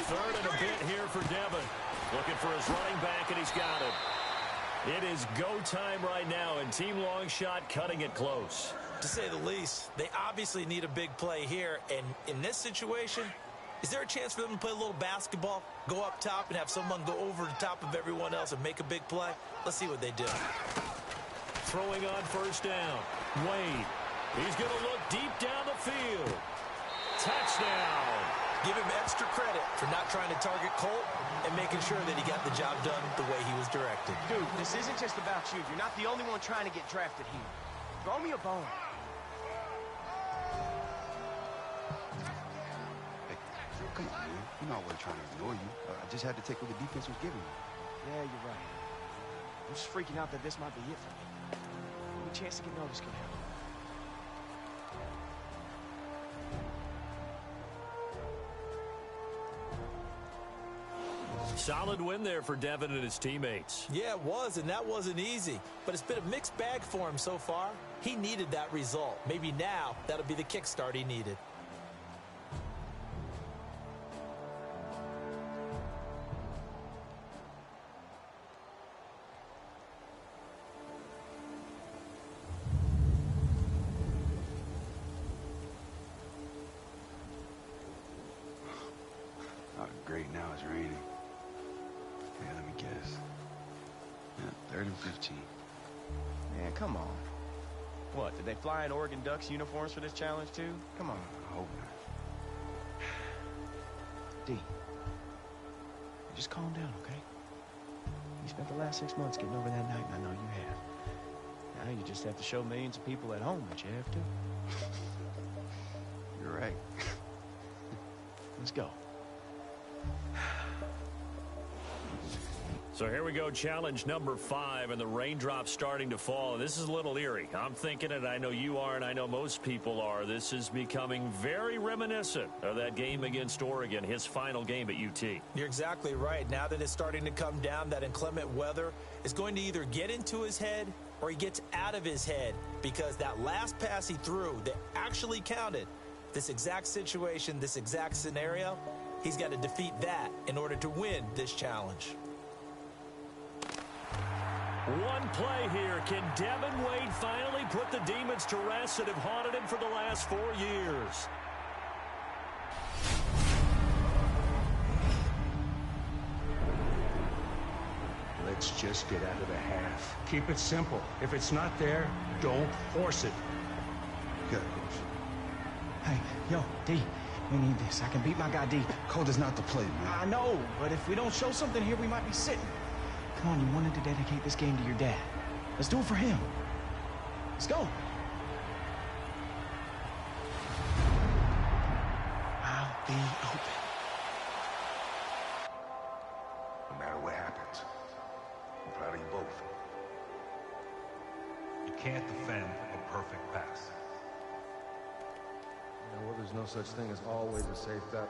S14: Third and a bit here for Devin. Looking for his running back, and he's got it. It is go time right now, and Team Long Shot cutting it close.
S15: To say the least, they obviously need a big play here, and in this situation, is there a chance for them to play a little basketball, go up top and have someone go over the top of everyone else and make a big play? Let's see what they do.
S14: Throwing on first down, Wade. He's going to look deep down the field. Touchdown.
S15: Give him extra credit for not trying to target Colt and making sure that he got the job done the way he was directed.
S2: Dude, this isn't just about you. You're not the only one trying to get drafted here. Throw me a bone.
S1: Hey, come on, man. You know I wasn't trying to ignore you. I just had to take what the defense was giving me.
S2: Yeah, you're right. I'm just freaking out that this might be it for me. Any chance to get noticed could help.
S14: Solid win there for Devin and his teammates.
S15: Yeah, it was, and that wasn't easy. But it's been a mixed bag for him so far. He needed that result. Maybe now that'll be the kickstart he needed.
S1: Oh, great, now it's raining. Yeah, let me guess. Yeah, 3rd and 15.
S2: Man, come on. What, did they fly in Oregon Ducks uniforms for this challenge too? Come on.
S1: I hope not.
S2: D, just calm down, okay? You spent the last 6 months getting over that night, and I know you have. Now you just have to show millions of people at home that you have to.
S1: You're right.
S2: Let's go.
S14: So here we go, challenge number 5, and the raindrops starting to fall. This is a little eerie. I'm thinking it, I know you are, and I know most people are. This is becoming very reminiscent of that game against Oregon, his final game at UT.
S15: You're exactly right. Now that it's starting to come down, that inclement weather is going to either get into his head or he gets out of his head, because that last pass he threw that actually counted, this exact situation, this exact scenario, he's got to defeat that in order to win this challenge.
S14: One play here. Can Devin Wade finally put the demons to rest that have haunted him for the last 4 years?
S19: Let's just get out of the half. Keep it simple. If it's not there, don't force it.
S1: Good, Coach.
S2: Hey, yo, D, we need this. I can beat my guy deep.
S1: Cold is not the play, man.
S2: I know, but if we don't show something here, we might be sitting. Come on, you wanted to dedicate this game to your dad. Let's do it for him. Let's go. I'll be open.
S19: No matter what happens, I'm proud of you both.
S7: You can't defend a perfect pass.
S3: You know, well, there's no such thing as always a safe bet.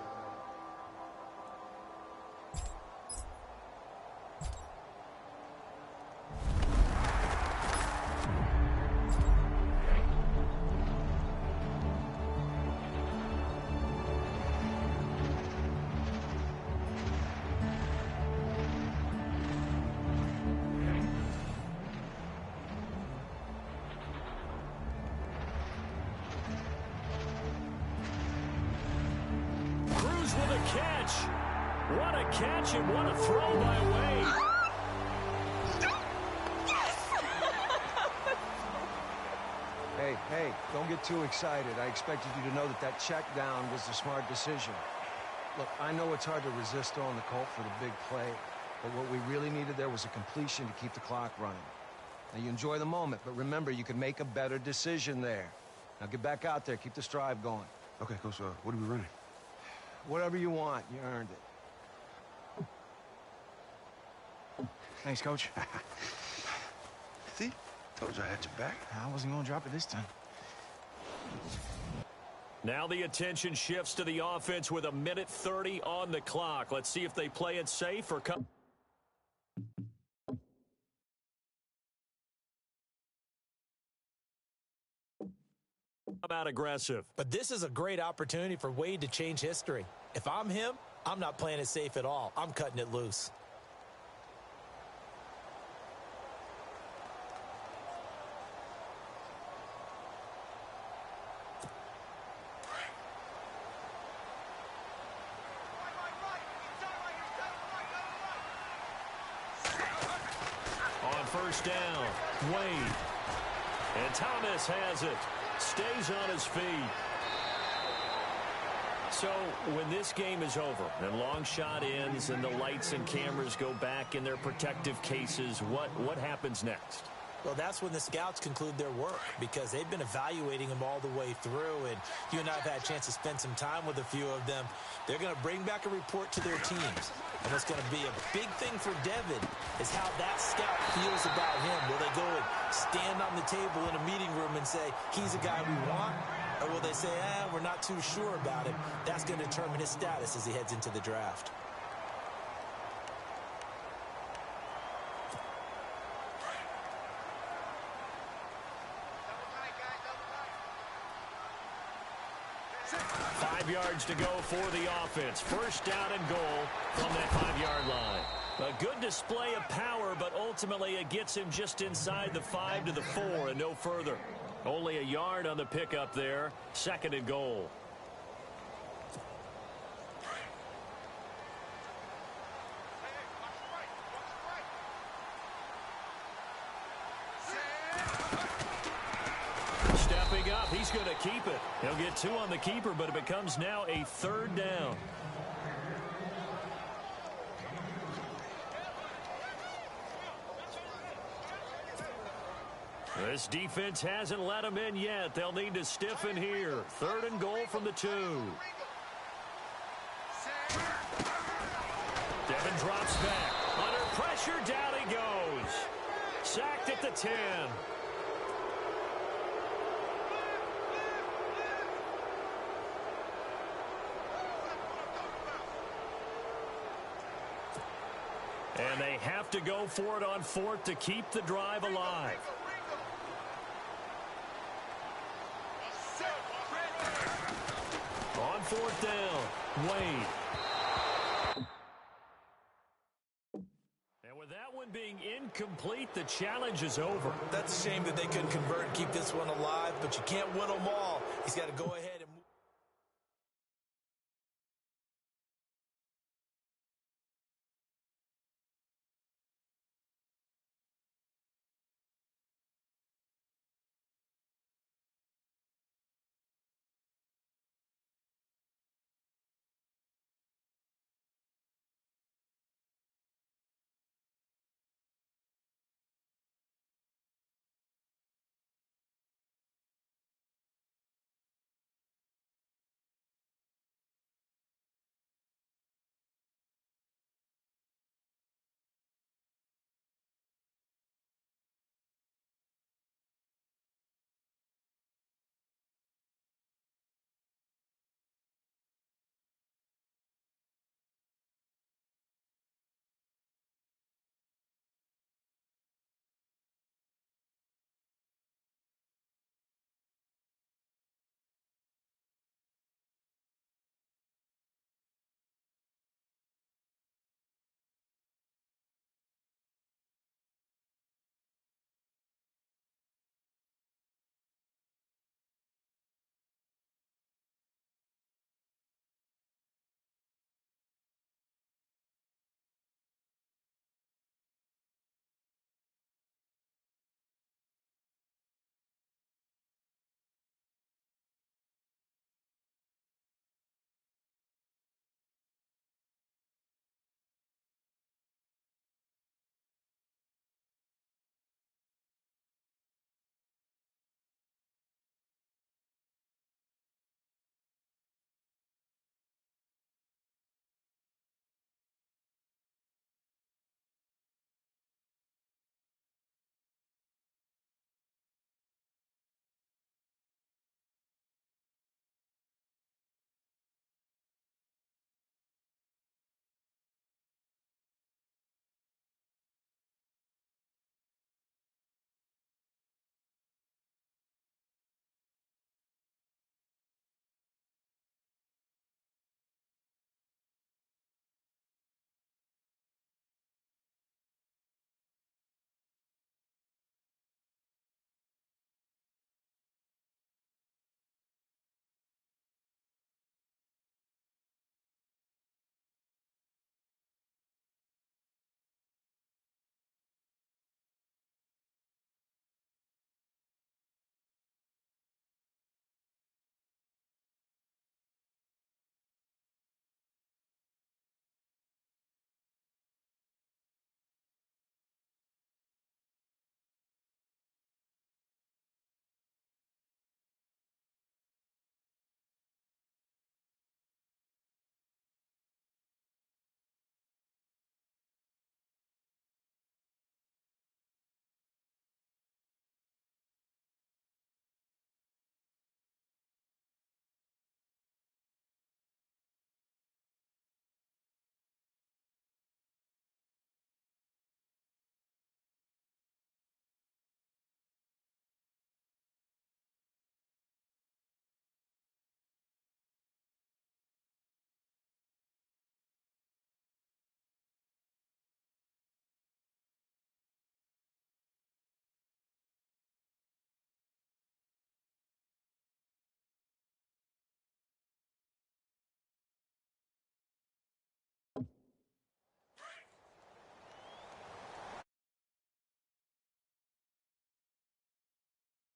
S14: With a catch. What a catch and what a throw by Wade.
S3: Hey, don't get too excited. I expected you to know that that check down was the smart decision. Look, I know it's hard to resist throwing the Colt for the big play, but what we really needed there was a completion to keep the clock running. Now, you enjoy the moment, but remember, you can make a better decision there. Now, get back out there. Keep the strive going.
S1: Okay, Coach, what are we running?
S3: Whatever you want. You earned it.
S2: Thanks, Coach.
S1: See? Told you I had your back.
S2: I wasn't going to drop it this time.
S14: Now the attention shifts to the offense with 1:30 on the clock. Let's see if they play it safe or come out aggressive.
S15: But this is a great opportunity for Wade to change history. If I'm him, I'm not playing it safe at all. I'm cutting it loose.
S14: On first down, Wade. And Thomas has it. Stays on his feet. So when this game is over and long shot ends and the lights and cameras go back in their protective cases, what happens next?
S15: Well, that's when the scouts conclude their work, because they've been evaluating him all the way through, and you and I have had a chance to spend some time with a few of them. They're going to bring back a report to their teams, and what's going to be a big thing for Devin is how that scout feels about him. Will they go and stand on the table in a meeting room and say, he's a guy we want, or will they say, we're not too sure about him? That's going to determine his status as he heads into the draft.
S14: Yards to go for the offense. First down and goal from that 5-yard line. A good display of power, but ultimately it gets him just inside the 5 to the 4 and no further. Only a yard on the pickup there. Second and goal. Stepping up, he's going to keep it. He'll get 2 on the keeper, but it becomes now a 3rd down. This defense hasn't let him in yet. They'll need to stiffen here. 3rd and goal from the 2. Devin drops back. Under pressure, down he goes. Sacked at the 10. And they have to go for it on 4th to keep the drive alive. On 4th down, Wade. And with that one being incomplete, the challenge is over.
S15: That's a shame that they couldn't convert and keep this one alive, but you can't win them all. He's got to go ahead and